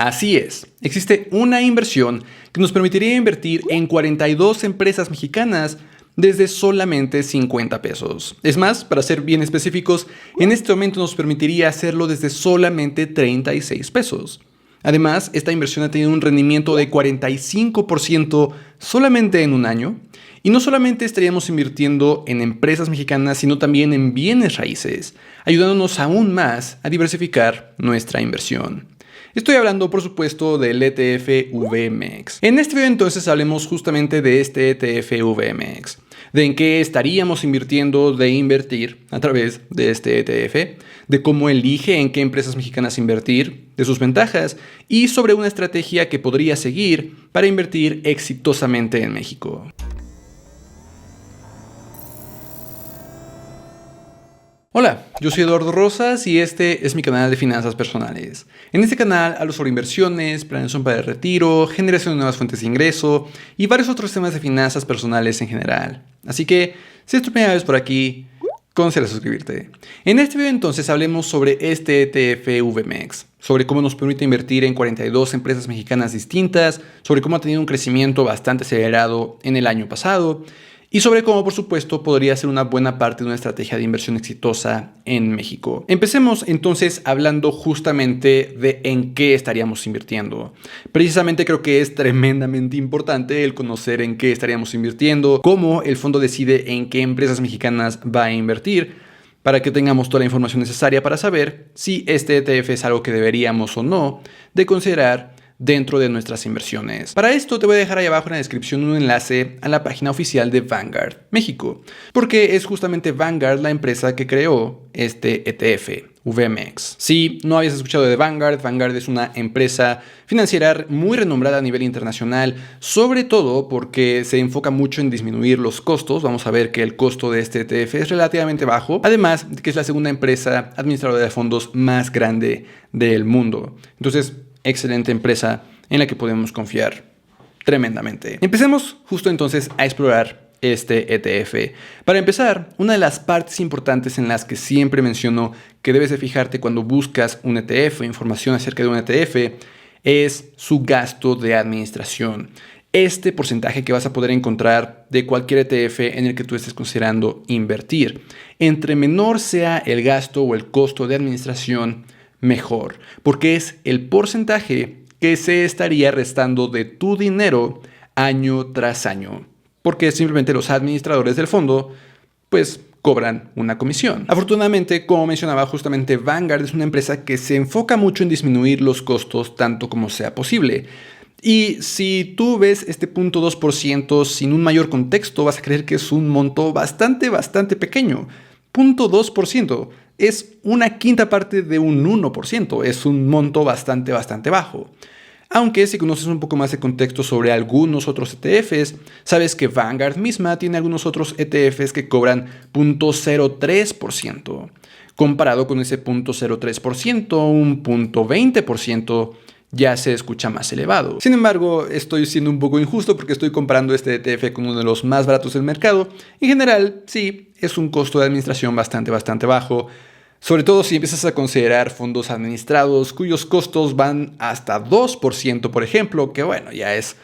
Así es, existe una inversión que nos permitiría invertir en 42 empresas mexicanas desde solamente 50 pesos. Es más, para ser bien específicos, en este momento nos permitiría hacerlo desde solamente 36 pesos. Además, esta inversión ha tenido un rendimiento de 45% solamente en un año. Y no solamente estaríamos invirtiendo en empresas mexicanas, sino también en bienes raíces, ayudándonos aún más a diversificar nuestra inversión. Estoy hablando, por supuesto, del ETF VMX. En este video entonces hablemos justamente de este ETF VMX, de en qué estaríamos invirtiendo de invertir a través de este ETF, de cómo elige en qué empresas mexicanas invertir, de sus ventajas y sobre una estrategia que podría seguir para invertir exitosamente en México. Hola, yo soy Eduardo Rosas y este es mi canal de finanzas personales. En este canal hablo sobre inversiones, planeación para el retiro, generación de nuevas fuentes de ingreso y varios otros temas de finanzas personales en general. Así que, si es tu primera vez por aquí, considera suscribirte. En este video entonces hablemos sobre este ETF VMX, sobre cómo nos permite invertir en 42 empresas mexicanas distintas, sobre cómo ha tenido un crecimiento bastante acelerado en el año pasado, y sobre cómo, por supuesto, podría ser una buena parte de una estrategia de inversión exitosa en México. Empecemos entonces hablando justamente de en qué estaríamos invirtiendo. Precisamente creo que es tremendamente importante el conocer en qué estaríamos invirtiendo, cómo el fondo decide en qué empresas mexicanas va a invertir, para que tengamos toda la información necesaria para saber si este ETF es algo que deberíamos o no de considerar dentro de nuestras inversiones. Para esto te voy a dejar ahí abajo en la descripción un enlace a la página oficial de Vanguard México, porque es justamente Vanguard la empresa que creó este ETF VMX. Si no habías escuchado de Vanguard, Vanguard es una empresa financiera muy renombrada a nivel internacional, sobre todo porque se enfoca mucho en disminuir los costos. Vamos a ver que el costo de este ETF es relativamente bajo, además de que es la segunda empresa administradora de fondos más grande del mundo. Entonces, excelente empresa en la que podemos confiar tremendamente. Empecemos justo entonces a explorar este ETF. Para empezar, una de las partes importantes en las que siempre menciono que debes de fijarte cuando buscas un ETF o información acerca de un ETF es su gasto de administración. Este porcentaje que vas a poder encontrar de cualquier ETF en el que tú estés considerando invertir. Entre menor sea el gasto o el costo de administración, mejor, porque es el porcentaje que se estaría restando de tu dinero año tras año, porque simplemente los administradores del fondo pues cobran una comisión. Afortunadamente, como mencionaba, justamente Vanguard es una empresa que se enfoca mucho en disminuir los costos tanto como sea posible. Y si tú ves este 0.2% sin un mayor contexto, vas a creer que es un monto bastante pequeño. 0.2% es una quinta parte de un 1%, es un monto bastante bajo. Aunque si conoces un poco más de contexto sobre algunos otros ETFs, sabes que Vanguard misma tiene algunos otros ETFs que cobran 0.03%. Comparado con ese 0.03%, un 0.20% ya se escucha más elevado. Sin embargo, estoy siendo un poco injusto porque estoy comparando este ETF con uno de los más baratos del mercado. En general, sí, es un costo de administración bastante bajo. Sobre todo si empiezas a considerar fondos administrados cuyos costos van hasta 2%, por ejemplo, que bueno, ya es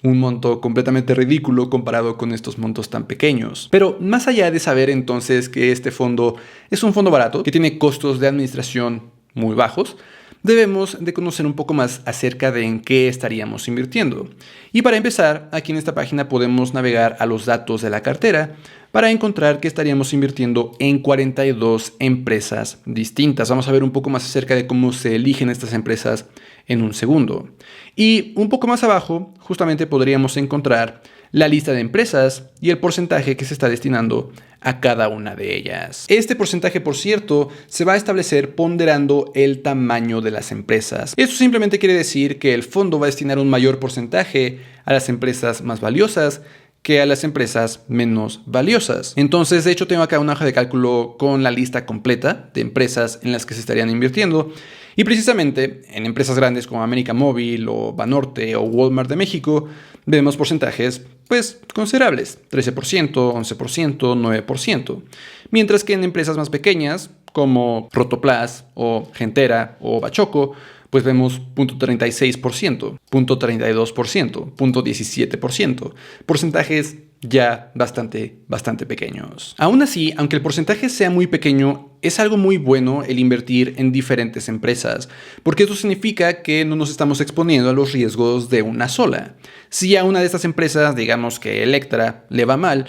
un monto completamente ridículo comparado con estos montos tan pequeños. Pero más allá de saber entonces que este fondo es un fondo barato, que tiene costos de administración muy bajos, debemos de conocer un poco más acerca de en qué estaríamos invirtiendo. Y para empezar, aquí en esta página podemos navegar a los datos de la cartera para encontrar que estaríamos invirtiendo en 42 empresas distintas. Vamos a ver un poco más acerca de cómo se eligen estas empresas en un segundo. Y un poco más abajo, justamente podríamos encontrar la lista de empresas y el porcentaje que se está destinando a cada una de ellas. Este porcentaje, por cierto, se va a establecer ponderando el tamaño de las empresas. Esto simplemente quiere decir que el fondo va a destinar un mayor porcentaje a las empresas más valiosas que a las empresas menos valiosas. Entonces, de hecho, tengo acá una hoja de cálculo con la lista completa de empresas en las que se estarían invirtiendo. Y precisamente en empresas grandes como América Móvil o Banorte o Walmart de México, vemos porcentajes pues considerables, 13%, 11%, 9%. Mientras que en empresas más pequeñas como Rotoplas o Gentera o Bachoco, pues vemos 0.36%, 0.32%, 0.17%, porcentajes ya bastante pequeños. Aún así, aunque el porcentaje sea muy pequeño, es algo muy bueno el invertir en diferentes empresas, porque eso significa que no nos estamos exponiendo a los riesgos de una sola. Si a una de estas empresas, digamos que Electra, le va mal,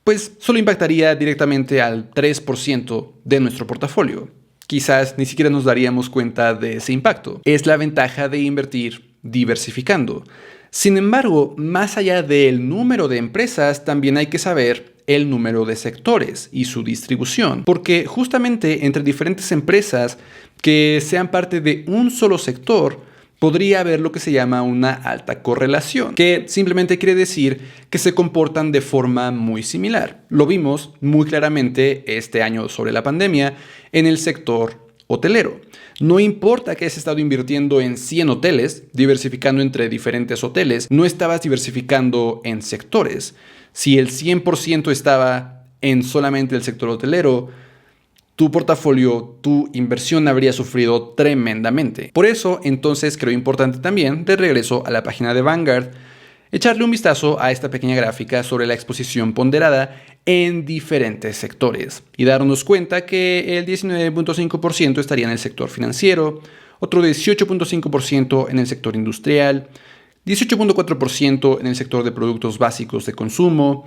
pues solo impactaría directamente al 3% de nuestro portafolio. Quizás ni siquiera nos daríamos cuenta de ese impacto. Es la ventaja de invertir diversificando. Sin embargo, más allá del número de empresas, también hay que saber el número de sectores y su distribución, porque justamente entre diferentes empresas que sean parte de un solo sector, podría haber lo que se llama una alta correlación, que simplemente quiere decir que se comportan de forma muy similar. Lo vimos muy claramente este año sobre la pandemia en el sector hotelero. No importa que hayas estado invirtiendo en 100 hoteles, diversificando entre diferentes hoteles, no estabas diversificando en sectores. Si el 100% estaba en solamente el sector hotelero, tu portafolio, tu inversión habría sufrido tremendamente. Por eso, entonces, creo importante también, de regreso a la página de Vanguard, echarle un vistazo a esta pequeña gráfica sobre la exposición ponderada en diferentes sectores y darnos cuenta que el 19.5% estaría en el sector financiero, otro 18.5% en el sector industrial, 18.4% en el sector de productos básicos de consumo,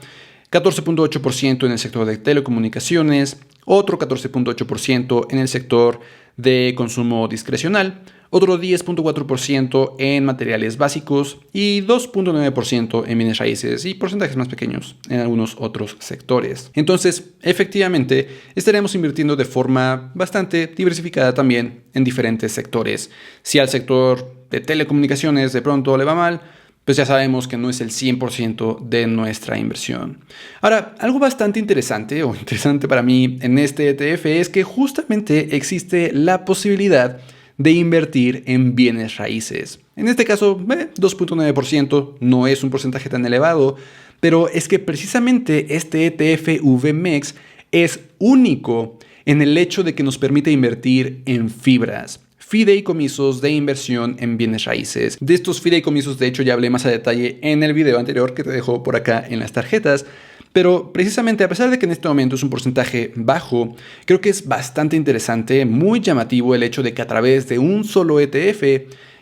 14.8% en el sector de telecomunicaciones, otro 14.8% en el sector de consumo discrecional, otro 10.4% en materiales básicos y 2.9% en bienes raíces y porcentajes más pequeños en algunos otros sectores. Entonces, efectivamente, estaremos invirtiendo de forma bastante diversificada también en diferentes sectores. Si al sector de telecomunicaciones de pronto le va mal, pues ya sabemos que no es el 100% de nuestra inversión. Ahora, algo bastante interesante o interesante para mí en este ETF es que justamente existe la posibilidad de invertir en bienes raíces. En este caso, 2.9% no es un porcentaje tan elevado, pero es que precisamente este ETF VMEX es único en el hecho de que nos permite invertir en fibras. Fideicomisos de inversión en bienes raíces. De estos fideicomisos, de hecho, ya hablé más a detalle en el video anterior que te dejo por acá en las tarjetas. Pero precisamente, a pesar de que en este momento es un porcentaje bajo, creo que es bastante interesante, muy llamativo el hecho de que a través de un solo ETF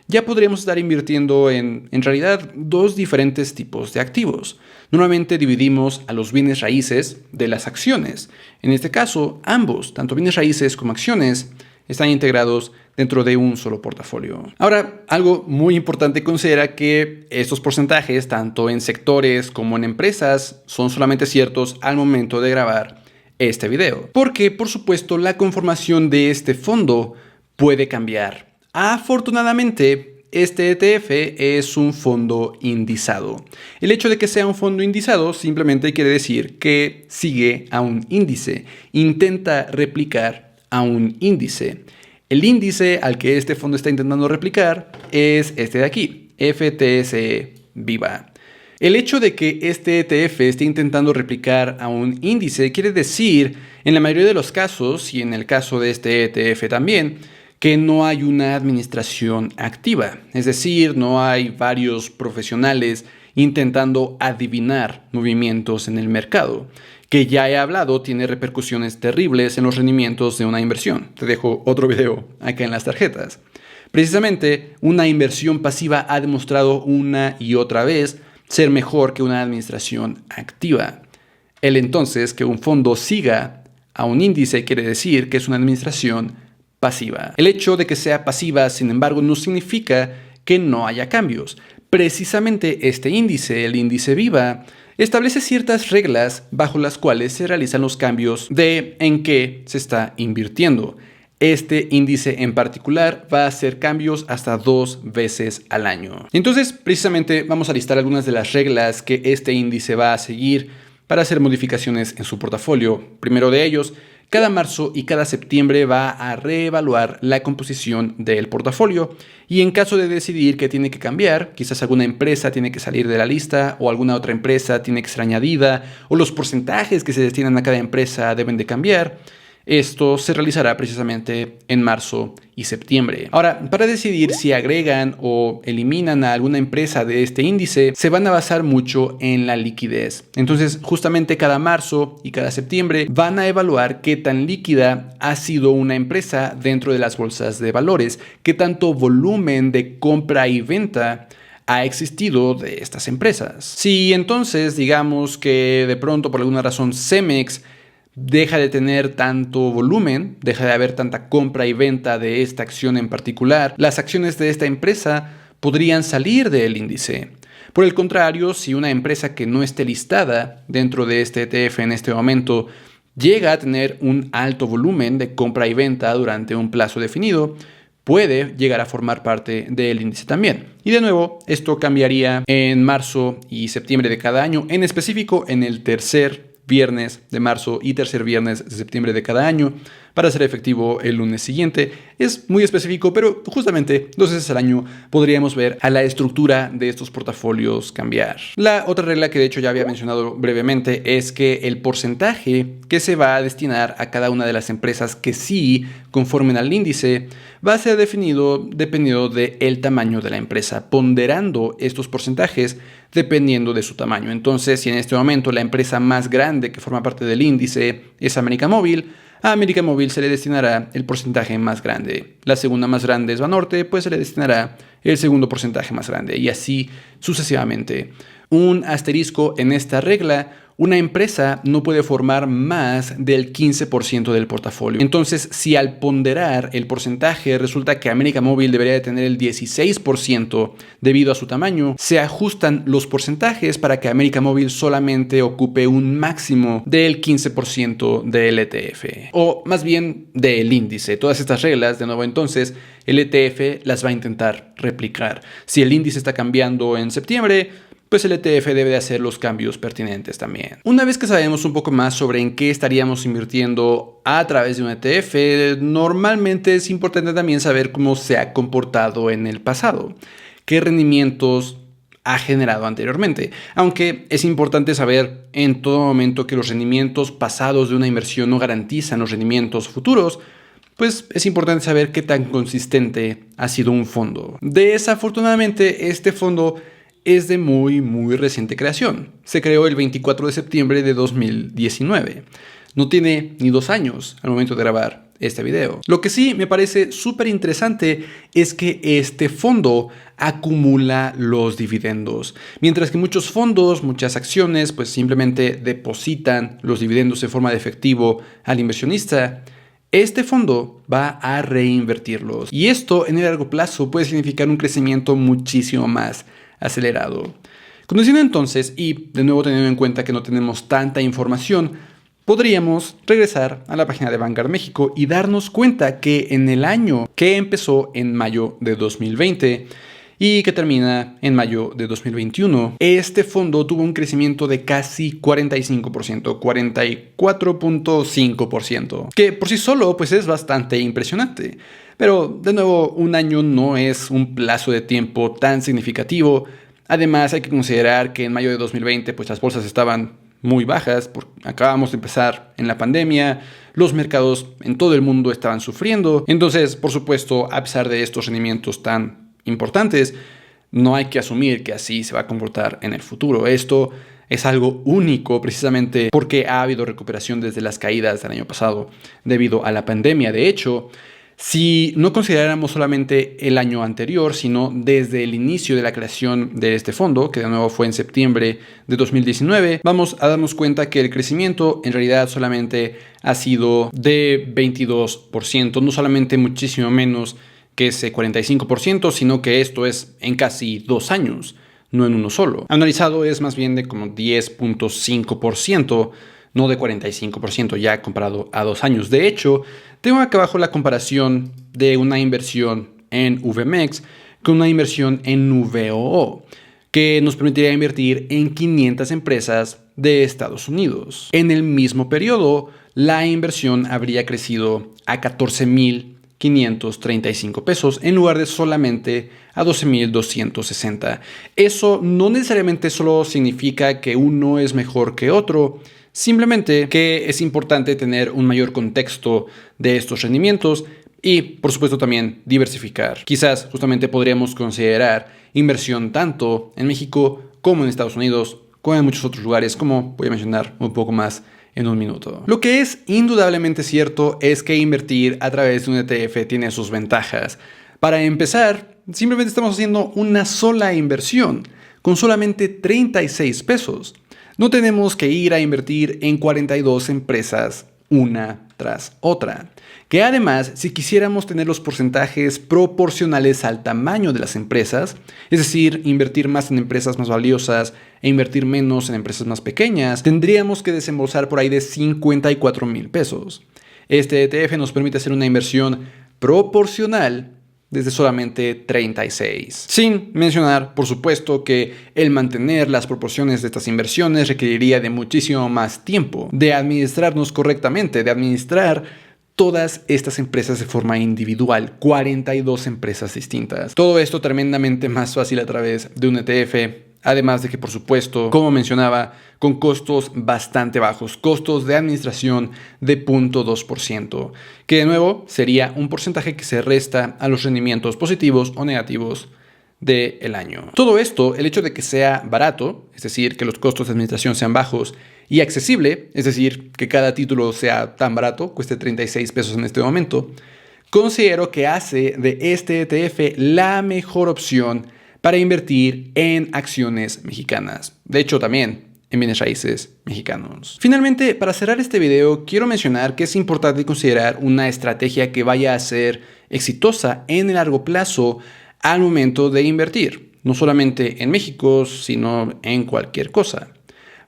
ya podríamos estar invirtiendo en realidad dos diferentes tipos de activos. Normalmente dividimos a los bienes raíces de las acciones. En este caso, ambos, tanto bienes raíces como acciones, están integrados dentro de un solo portafolio. Ahora, algo muy importante, considera que estos porcentajes, tanto en sectores como en empresas, son solamente ciertos al momento de grabar este video. Porque, por supuesto, la conformación de este fondo puede cambiar. Afortunadamente, este ETF es un fondo indizado. El hecho de que sea un fondo indizado simplemente quiere decir que sigue a un índice, intenta replicar a un índice. El índice al que este fondo está intentando replicar es este de aquí, FTSE Viva. El hecho de que este ETF esté intentando replicar a un índice quiere decir, en la mayoría de los casos, y en el caso de este ETF también, que no hay una administración activa. Es decir, no hay varios profesionales intentando adivinar movimientos en el mercado, que ya he hablado tiene repercusiones terribles en los rendimientos de una inversión. Te dejo otro video acá en las tarjetas. Precisamente, una inversión pasiva ha demostrado una y otra vez ser mejor que una administración activa. El entonces que un fondo siga a un índice quiere decir que es una administración pasiva. El hecho de que sea pasiva, sin embargo, no significa que no haya cambios. Precisamente este índice, el índice Viva, establece ciertas reglas bajo las cuales se realizan los cambios de en qué se está invirtiendo. Este índice en particular va a hacer cambios hasta 2 veces al año. Entonces, precisamente vamos a listar algunas de las reglas que este índice va a seguir para hacer modificaciones en su portafolio. Primero de ellos, cada marzo y cada septiembre va a reevaluar la composición del portafolio y en caso de decidir que tiene que cambiar, quizás alguna empresa tiene que salir de la lista o alguna otra empresa tiene que ser añadida o los porcentajes que se destinan a cada empresa deben de cambiar, Esto se realizará precisamente en marzo y septiembre. Ahora, para decidir si agregan o eliminan a alguna empresa de este índice, se van a basar mucho en la liquidez. Entonces, justamente cada marzo y cada septiembre van a evaluar qué tan líquida ha sido una empresa dentro de las bolsas de valores, qué tanto volumen de compra y venta ha existido de estas empresas. Si entonces digamos que de pronto por alguna razón Cemex deja de tener tanto volumen, deja de haber tanta compra y venta de esta acción en particular, las acciones de esta empresa podrían salir del índice. Por el contrario, si una empresa que no esté listada dentro de este ETF en este momento llega a tener un alto volumen de compra y venta durante un plazo definido, puede llegar a formar parte del índice también. Y de nuevo, esto cambiaría en marzo y septiembre de cada año, en específico en el tercer viernes de marzo y tercer viernes de septiembre de cada año, para ser efectivo el lunes siguiente. Es muy específico, pero justamente 2 veces al año podríamos ver a la estructura de estos portafolios cambiar. La otra regla que de hecho ya había mencionado brevemente es que el porcentaje que se va a destinar a cada una de las empresas que sí conformen al índice va a ser definido dependiendo del tamaño de la empresa, ponderando estos porcentajes dependiendo de su tamaño. Entonces, si en este momento la empresa más grande que forma parte del índice es América Móvil, a América Móvil se le destinará el porcentaje más grande. La segunda más grande es Banorte, pues se le destinará el segundo porcentaje más grande, y así sucesivamente. Un asterisco en esta regla: una empresa no puede formar más del 15% del portafolio. Entonces, si al ponderar el porcentaje resulta que América Móvil debería de tener el 16% debido a su tamaño, se ajustan los porcentajes para que América Móvil solamente ocupe un máximo del 15% del ETF, o más bien del índice. Todas estas reglas, de nuevo entonces, el ETF las va a intentar replicar. Si el índice está cambiando en septiembre, pues el ETF debe de hacer los cambios pertinentes también. Una vez que sabemos un poco más sobre en qué estaríamos invirtiendo a través de un ETF, normalmente es importante también saber cómo se ha comportado en el pasado, qué rendimientos ha generado anteriormente. Aunque es importante saber en todo momento que los rendimientos pasados de una inversión no garantizan los rendimientos futuros, pues es importante saber qué tan consistente ha sido un fondo. Desafortunadamente, este fondo es de muy reciente creación. Se creó el 24 de septiembre de 2019. No tiene ni 2 años al momento de grabar este video. Lo que sí me parece súper interesante es que este fondo acumula los dividendos. Mientras que muchos fondos, muchas acciones, pues simplemente depositan los dividendos en forma de efectivo al inversionista, este fondo va a reinvertirlos. Y esto en el largo plazo puede significar un crecimiento muchísimo más acelerado. Conociendo entonces, y de nuevo teniendo en cuenta que no tenemos tanta información, podríamos regresar a la página de Vanguard México y darnos cuenta que en el año que empezó en mayo de 2020 y que termina en mayo de 2021, este fondo tuvo un crecimiento de casi 45%, 44.5%, que por sí solo pues es bastante impresionante. Pero, de nuevo, un año no es un plazo de tiempo tan significativo. Además, hay que considerar que en mayo de 2020 pues las bolsas estaban muy bajas, porque acabamos de empezar en la pandemia, los mercados en todo el mundo estaban sufriendo. Entonces, por supuesto, a pesar de estos rendimientos tan importantes, no hay que asumir que así se va a comportar en el futuro. Esto es algo único precisamente porque ha habido recuperación desde las caídas del año pasado debido a la pandemia. De hecho, si no consideráramos solamente el año anterior, sino desde el inicio de la creación de este fondo, que de nuevo fue en septiembre de 2019, vamos a darnos cuenta que el crecimiento en realidad solamente ha sido de 22%, no solamente muchísimo menos que ese 45%, sino que esto es en casi 2 años, no en uno solo. Anualizado es más bien de como 10.5%, no de 45% ya comparado a 2 años. De hecho, tengo acá abajo la comparación de una inversión en VMEX con una inversión en VOO, que nos permitiría invertir en 500 empresas de Estados Unidos. En el mismo periodo, la inversión habría crecido a 14,535 pesos en lugar de solamente a 12,260. Eso no necesariamente solo significa que uno es mejor que otro, Simplemente que es importante tener un mayor contexto de estos rendimientos y, por supuesto, también diversificar. Quizás justamente podríamos considerar inversión tanto en México como en Estados Unidos, como en muchos otros lugares, como voy a mencionar un poco más en un minuto. Lo que es indudablemente cierto es que invertir a través de un ETF tiene sus ventajas. Para empezar, simplemente estamos haciendo una sola inversión, con solamente 36 pesos. No tenemos que ir a invertir en 42 empresas una tras otra. Que además, si quisiéramos tener los porcentajes proporcionales al tamaño de las empresas, es decir, invertir más en empresas más valiosas e invertir menos en empresas más pequeñas, tendríamos que desembolsar por ahí de 54,000 pesos. Este ETF nos permite hacer una inversión proporcional desde solamente 36. Sin mencionar, por supuesto, que el mantener las proporciones de estas inversiones requeriría de muchísimo más tiempo, de administrarnos correctamente, de administrar todas estas empresas de forma individual, 42 empresas distintas. Todo esto tremendamente más fácil a través de un ETF, además de que, por supuesto, como mencionaba, con costos bastante bajos, costos de administración de 0.2%, que de nuevo sería un porcentaje que se resta a los rendimientos positivos o negativos del año. Todo esto, el hecho de que sea barato, es decir, que los costos de administración sean bajos, y accesible, es decir, que cada título sea tan barato, cueste 36 pesos en este momento, considero que hace de este ETF la mejor opción para invertir en acciones mexicanas. De hecho, también en bienes raíces mexicanos. Finalmente, para cerrar este video, quiero mencionar que es importante considerar una estrategia que vaya a ser exitosa en el largo plazo al momento de invertir, no solamente en México, sino en cualquier cosa.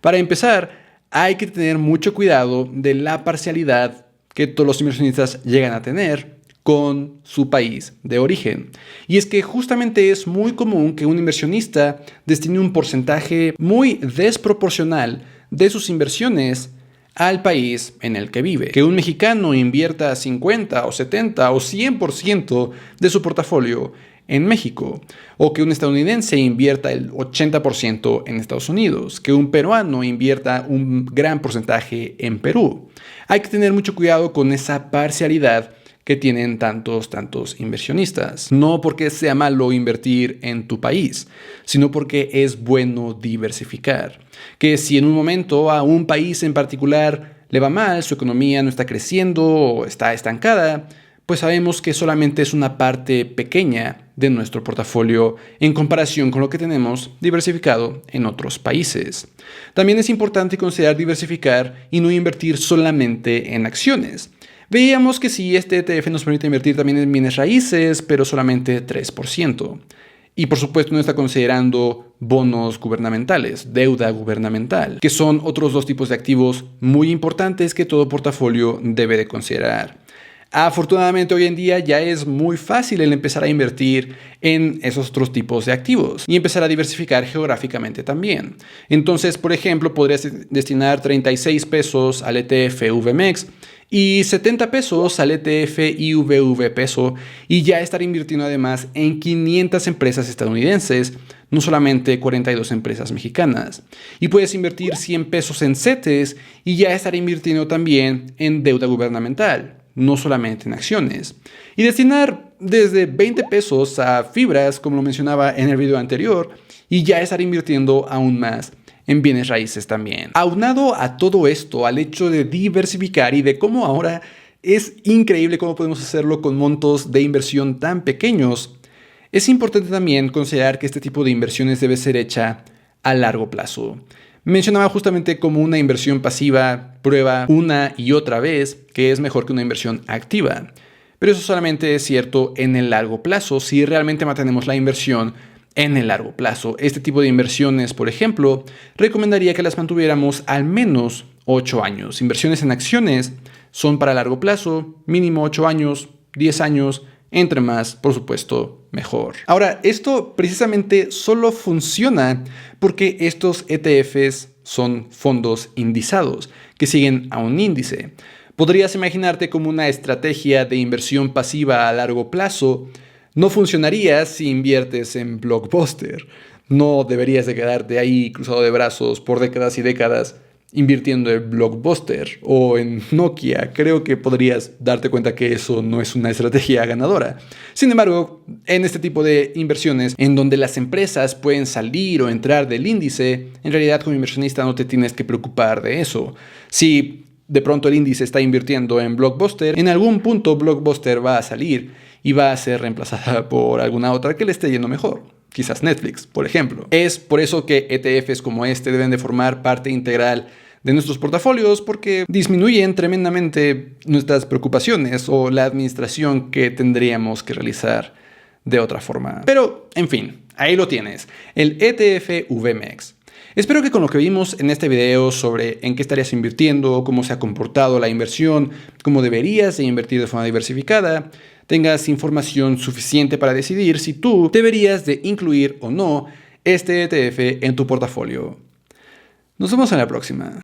Para empezar, hay que tener mucho cuidado de la parcialidad que todos los inversionistas llegan a tener con su país de origen. Y es que justamente es muy común que un inversionista destine un porcentaje muy desproporcional de sus inversiones al país en el que vive. Que un mexicano invierta 50 o 70 o 100% de su portafolio en México, o que un estadounidense invierta el 80% en Estados Unidos, que un peruano invierta un gran porcentaje en Perú. Hay que tener mucho cuidado con esa parcialidad que tienen tantos inversionistas. No porque sea malo invertir en tu país, sino porque es bueno diversificar. Que si en un momento a un país en particular le va mal, su economía no está creciendo o está estancada, pues sabemos que solamente es una parte pequeña de nuestro portafolio en comparación con lo que tenemos diversificado en otros países. También es importante considerar diversificar y no invertir solamente en acciones. Veíamos que sí, este ETF nos permite invertir también en bienes raíces, pero solamente 3%. Y por supuesto no está considerando bonos gubernamentales, deuda gubernamental, que son otros dos tipos de activos muy importantes que todo portafolio debe de considerar. Afortunadamente hoy en día ya es muy fácil el empezar a invertir en esos otros tipos de activos y empezar a diversificar geográficamente también. Entonces, por ejemplo, podrías destinar 36 pesos al ETF VMEX y 70 pesos al ETF IVV peso y ya estar invirtiendo además en 500 empresas estadounidenses, no solamente 42 empresas mexicanas. Y puedes invertir 100 pesos en CETES y ya estar invirtiendo también en deuda gubernamental, no solamente en acciones. Y destinar desde 20 pesos a fibras, como lo mencionaba en el video anterior, y ya estar invirtiendo aún más en bienes raíces también. Aunado a todo esto, al hecho de diversificar y de cómo ahora es increíble cómo podemos hacerlo con montos de inversión tan pequeños, es importante también considerar que este tipo de inversiones debe ser hecha a largo plazo. Mencionaba justamente como una inversión pasiva prueba una y otra vez que es mejor que una inversión activa. Pero eso solamente es cierto en el largo plazo, si realmente mantenemos la inversión en el largo plazo. Este tipo de inversiones, por ejemplo, recomendaría que las mantuviéramos al menos 8 años. Inversiones en acciones son para largo plazo, mínimo 8 años, 10 años, entre más, por supuesto, mejor. Ahora, esto precisamente solo funciona porque estos ETFs son fondos indizados que siguen a un índice. Podrías imaginarte como una estrategia de inversión pasiva a largo plazo. No funcionaría si inviertes en Blockbuster. No deberías de quedarte ahí cruzado de brazos por décadas y décadas invirtiendo en Blockbuster o en Nokia, creo que podrías darte cuenta que eso no es una estrategia ganadora. Sin embargo, en este tipo de inversiones, en donde las empresas pueden salir o entrar del índice, en realidad como inversionista no te tienes que preocupar de eso. Si de pronto el índice está invirtiendo en Blockbuster, en algún punto Blockbuster va a salir y va a ser reemplazada por alguna otra que le esté yendo mejor. Quizás Netflix, por ejemplo. Es por eso que ETFs como este deben de formar parte integral de nuestros portafolios, porque disminuyen tremendamente nuestras preocupaciones o la administración que tendríamos que realizar de otra forma. Pero, en fin, ahí lo tienes, el ETF VMEX. Espero que con lo que vimos en este video sobre en qué estarías invirtiendo, cómo se ha comportado la inversión, cómo deberías de invertir de forma diversificada, tengas información suficiente para decidir si tú deberías de incluir o no este ETF en tu portafolio. Nos vemos en la próxima.